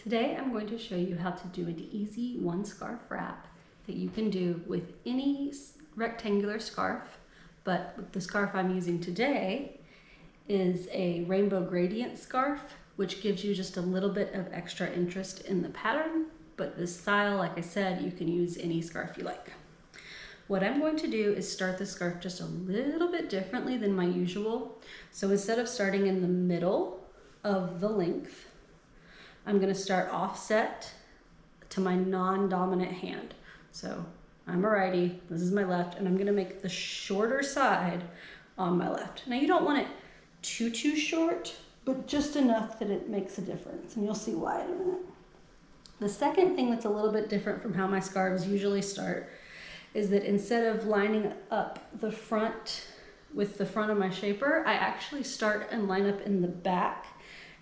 Today I'm going to show you how to do an easy one scarf wrap that you can do with any rectangular scarf, but the scarf I'm using today is a rainbow gradient scarf, which gives you just a little bit of extra interest in the pattern, but this style, like I said, you can use any scarf you like. What I'm going to do is start the scarf just a little bit differently than my usual. So instead of starting in the middle of the length, I'm going to start offset to my non-dominant hand. So I'm a righty, this is my left, and I'm going to make the shorter side on my left. Now you don't want it too short, but just enough that it makes a difference, and you'll see why in a minute. The second thing that's a little bit different from how my scarves usually start is that instead of lining up the front with the front of my shaper, I actually start and line up in the back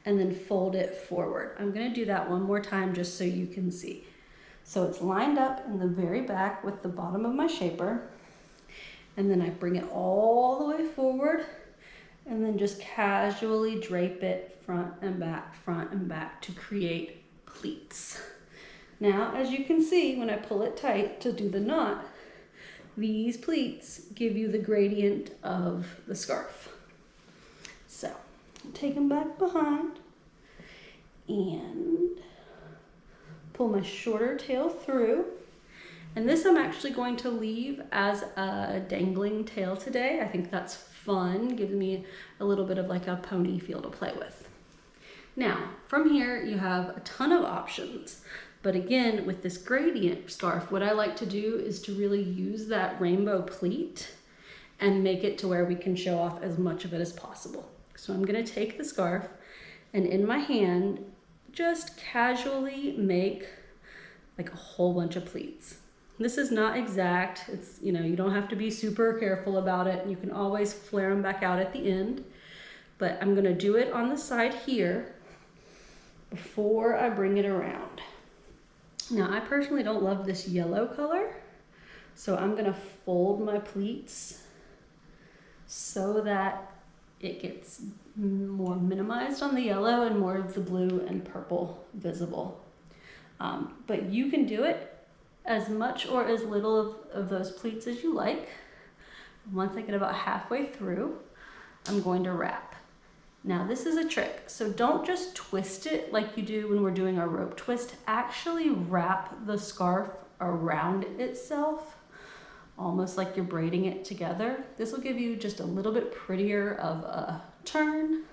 and then fold it forward. I'm gonna do that one more time just so you can see. So it's lined up in the very back with the bottom of my shaper, and then I bring it all the way forward and then just casually drape it front and back to create pleats. Now, as you can see, when I pull it tight to do the knot, these pleats give you the gradient of the scarf. So, take them back behind and pull my shorter tail through. And this I'm actually going to leave as a dangling tail today. I think that's fun, gives me a little bit of like a pony feel to play with. Now, from here you have a ton of options. But again, with this gradient scarf, what I like to do is to really use that rainbow pleat and make it to where we can show off as much of it as possible. So I'm gonna take the scarf and in my hand, just casually make like a whole bunch of pleats. This is not exact. It's, you don't have to be super careful about it. You can always flare them back out at the end, but I'm gonna do it on the side here before I bring it around. Now, I personally don't love this yellow color, so I'm gonna fold my pleats so that it gets more minimized on the yellow and more of the blue and purple visible. But you can do it as much or as little of those pleats as you like. Once I get about halfway through, I'm going to wrap. Now this is a trick, so don't just twist it like you do when we're doing our rope twist. Actually wrap the scarf around itself, almost like you're braiding it together. This will give you just a little bit prettier of a turn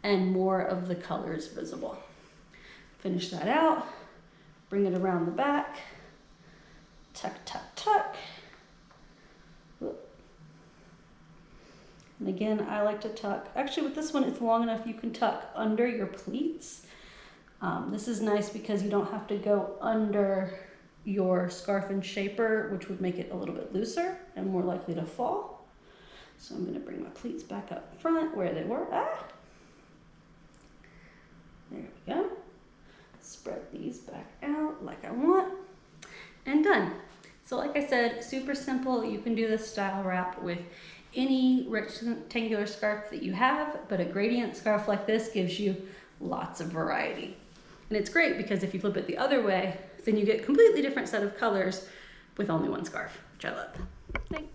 and more of the colors visible. Finish that out, bring it around the back, tuck, tuck, tuck. And again, I like to tuck. Actually, with this one, it's long enough you can tuck under your pleats. This is nice because you don't have to go under your scarf and shaper, which would make it a little bit looser and more likely to fall. So I'm gonna bring my pleats back up front where they were. There we go. Spread these back out like I want, and done. So like I said, super simple. You can do this style wrap with any rectangular scarf that you have, but a gradient scarf like this gives you lots of variety. And it's great because if you flip it the other way, then you get a completely different set of colors with only one scarf, which I love. Thanks.